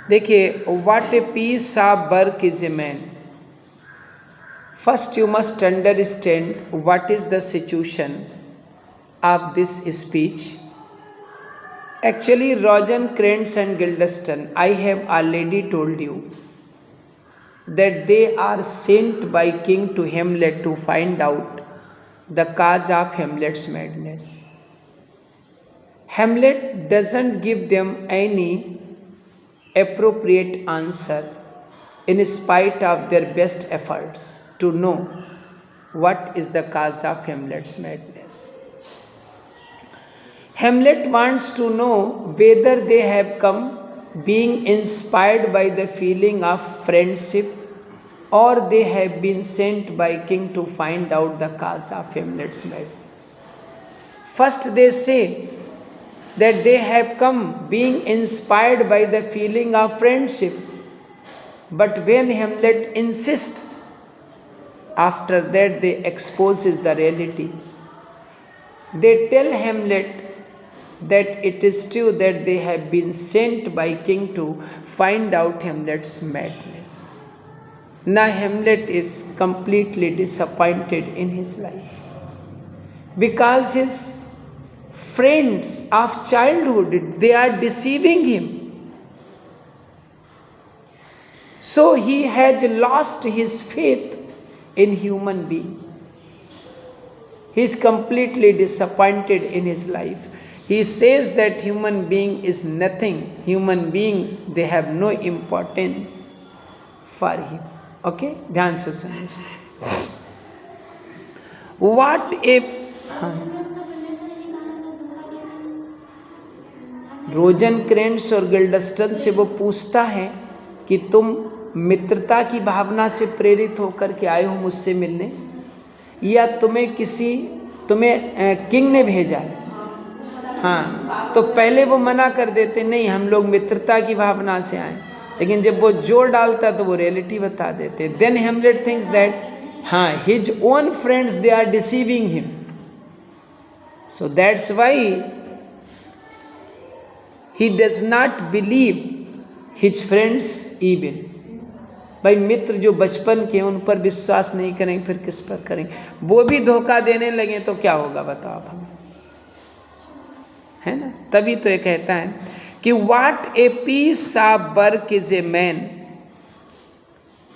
देखिए, what a piece of work is a man. First you must understand what is the situation of this speech. Actually, Rosencrantz and Guildenstern, I have already told you that they are sent by King to Hamlet to find out the cause of Hamlet's madness. Hamlet doesn't give them any appropriate answer in spite of their best efforts to know what is the cause of Hamlet's madness. Hamlet wants to know whether they have come being inspired by the feeling of friendship or they have been sent by king to find out the cause of Hamlet's madness. First they say that they have come being inspired by the feeling of friendship, but when Hamlet insists, after that they exposes the reality. They tell Hamlet that it is true that they have been sent by king to find out Hamlet's madness. Now Hamlet is completely disappointed in his life because his friends of childhood, they are deceiving him. So he has lost his faith in human being. He is completely disappointed in his life. He says that human being is nothing. Human beings, they have no importance for him. Okay? ध्यान से सुनिए। What if रोजेनक्रेंट्स और गिल्डस्टन से वो पूछता है कि तुम मित्रता की भावना से प्रेरित होकर के आए हो मुझसे मिलने, या तुम्हें किंग ने भेजा है? हाँ, तो पहले वो मना कर देते, नहीं हम लोग मित्रता की भावना से आए, लेकिन जब वो जोर डालता तो वो रियलिटी बता देते। देन हेमलेट थिंक्स दैट हाँ, his own friends they are deceiving him, so that's why he does not believe his friends even. भाई मित्र जो बचपन के उन पर विश्वास नहीं करेंगे फिर किस पर करेंगे? वो भी धोखा देने लगे तो क्या होगा बताओ आप हमें, है ना? तभी तो ये कहता है कि what a piece of work is a man,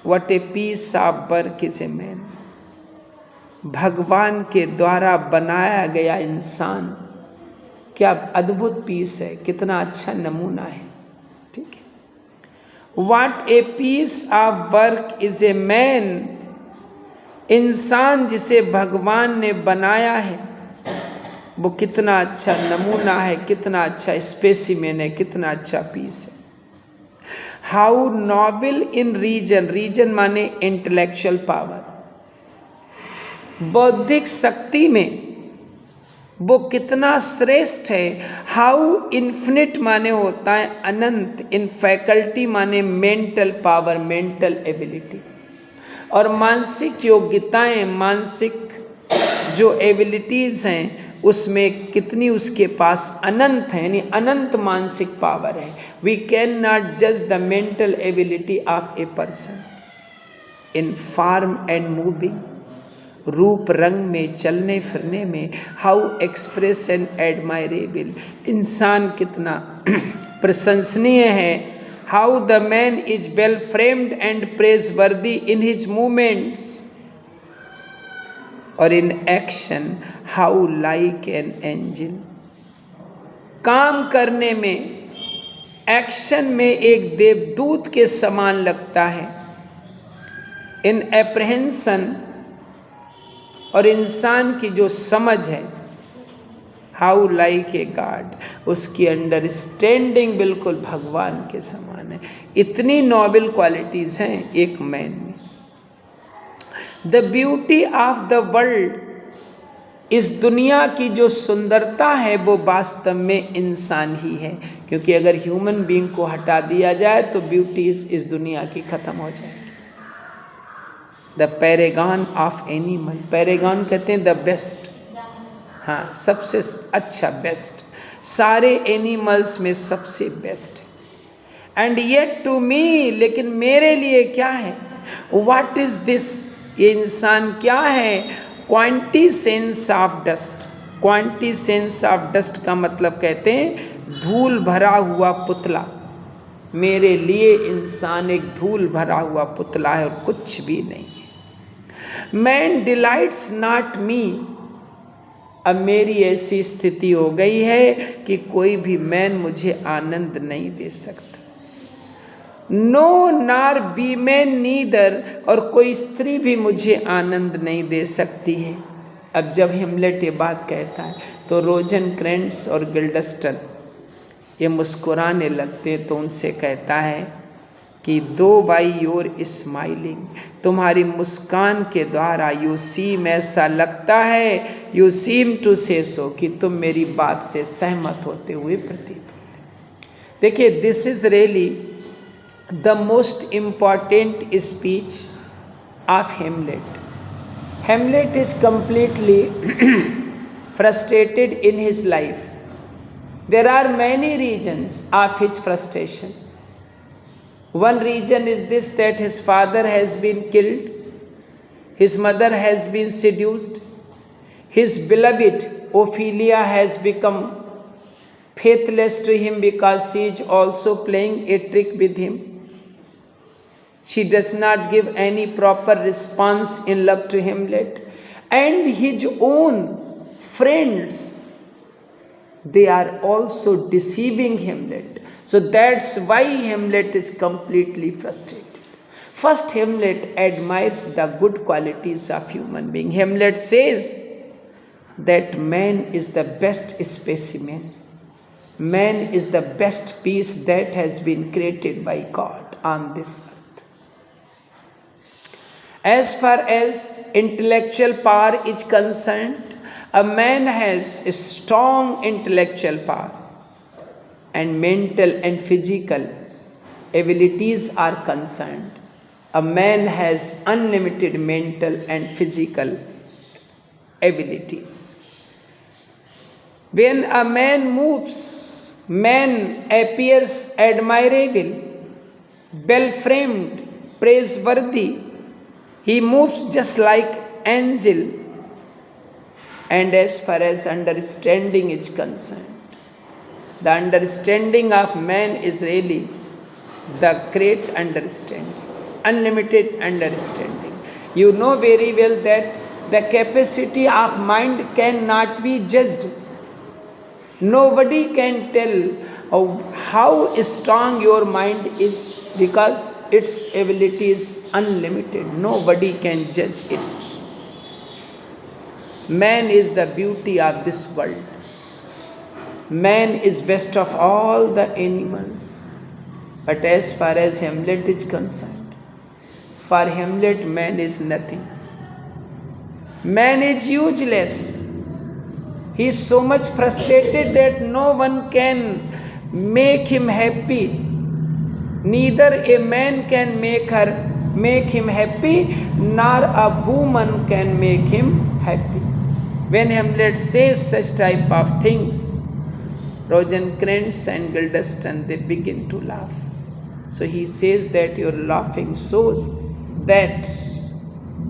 what a piece of work is a man. भगवान के द्वारा बनाया गया इंसान क्या अद्भुत पीस है, कितना अच्छा नमूना है। ठीक है, what a piece of work is a man, इंसान जिसे भगवान ने बनाया है वो कितना अच्छा नमूना है, कितना अच्छा स्पेसिमेन है, कितना अच्छा पीस है। How noble in reason, reason माने इंटेलेक्चुअल पावर, बौद्धिक शक्ति में वो कितना श्रेष्ठ है। हाउ इन्फिनिट माने होता है अनंत, इन फैकल्टी माने मेंटल पावर, मेंटल एबिलिटी, और मानसिक योग्यताएं, मानसिक जो एबिलिटीज हैं उसमें कितनी उसके पास अनंत है, यानी अनंत मानसिक पावर है। वी कैन नॉट जज the mental ability of a person in form and moving, रूप रंग में, चलने फिरने में। हाउ एक्सप्रेस एंड एडमायरेबल, इंसान कितना प्रशंसनीय है। How the man is well framed and praise वर्दी इन हिज मूवमेंट्स, और in action how like an angel, काम करने में, एक्शन में एक देवदूत के समान लगता है। इन एप्रहेंशन, और इंसान की जो समझ है, हाउ लाइक ए गॉड, उसकी अंडरस्टैंडिंग बिल्कुल भगवान के समान है। इतनी नोबल क्वालिटीज हैं एक मैन में। The beauty of the world, इस दुनिया की जो सुंदरता है वो वास्तव में इंसान ही है, क्योंकि अगर ह्यूमन बीइंग को हटा दिया जाए तो ब्यूटी इस दुनिया की खत्म हो जाएगी। The Paragon of animal, Paragon कहते हैं द बेस्ट, हाँ सबसे अच्छा, बेस्ट, सारे एनिमल्स में सबसे बेस्ट है। एंड येट टू मी, लेकिन मेरे लिए क्या है? व्हाट इज दिस, ये इंसान क्या है? क्वांटिसेंस ऑफ डस्ट। क्वांटिसेंस ऑफ डस्ट का मतलब कहते हैं धूल भरा हुआ पुतला। मेरे लिए इंसान एक धूल भरा हुआ पुतला है और कुछ भी नहीं है। मैन डिलाइट्स नॉट मी, अब मेरी ऐसी स्थिति हो गई है कि कोई भी मैन मुझे आनंद नहीं दे सकता। नो नार बी मैन नीदर, और कोई स्त्री भी मुझे आनंद नहीं दे सकती है। अब जब हेमलेट ये बात कहता है तो रोजेनक्रेंट्स और गिल्डस्टन ये मुस्कुराने लगते, तो उनसे कहता है कि दो बाई योर स्माइलिंग, तुम्हारी मुस्कान के द्वारा यू सीम, ऐसा लगता है, यू सीम टू से सो, कि तुम मेरी बात से सहमत होते हुए प्रतीत होते। देखिए, this is really the most important speech of Hamlet. Hamlet is completely frustrated in his life. There are many reasons of his frustration. One reason is this, that his father has been killed, his mother has been seduced, his beloved Ophelia has become faithless to him because she is also playing a trick with him. She does not give any proper response in love to Hamlet, and his own friends, they are also deceiving Hamlet. So that's why Hamlet is completely frustrated. First, Hamlet admires the good qualities of human being. Hamlet says that man is the best specimen. Man is the best piece that has been created by God on this earth. As far as intellectual power is concerned, a man has a strong intellectual power, and mental and physical abilities are concerned. A man has unlimited mental and physical abilities. When a man moves, man appears admirable, well-framed, praiseworthy. He moves just like angel. And as far as understanding is concerned, the understanding of man is really the great understanding, unlimited understanding. You know very well that the capacity of mind cannot be judged. Nobody can tell how strong your mind is, because its ability is unlimited. Nobody can judge it. Man is the beauty of this world. Man is best of all the animals. But as far as Hamlet is concerned, for Hamlet man is nothing. Man is useless. He is so much frustrated that no one can make him happy. Neither a man can make him happy, nor a woman can make him happy. When Hamlet says such type of things, Rosencrantz and Guildenstern, they begin to laugh. So he says that your laughing shows that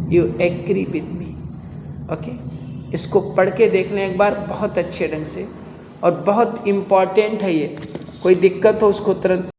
you agree with me. Okay? इसको पढ़ के देख लें एक बार बहुत अच्छे ढंग से, और बहुत इम्पॉर्टेंट है ये। कोई दिक्कत हो उसको तुरंत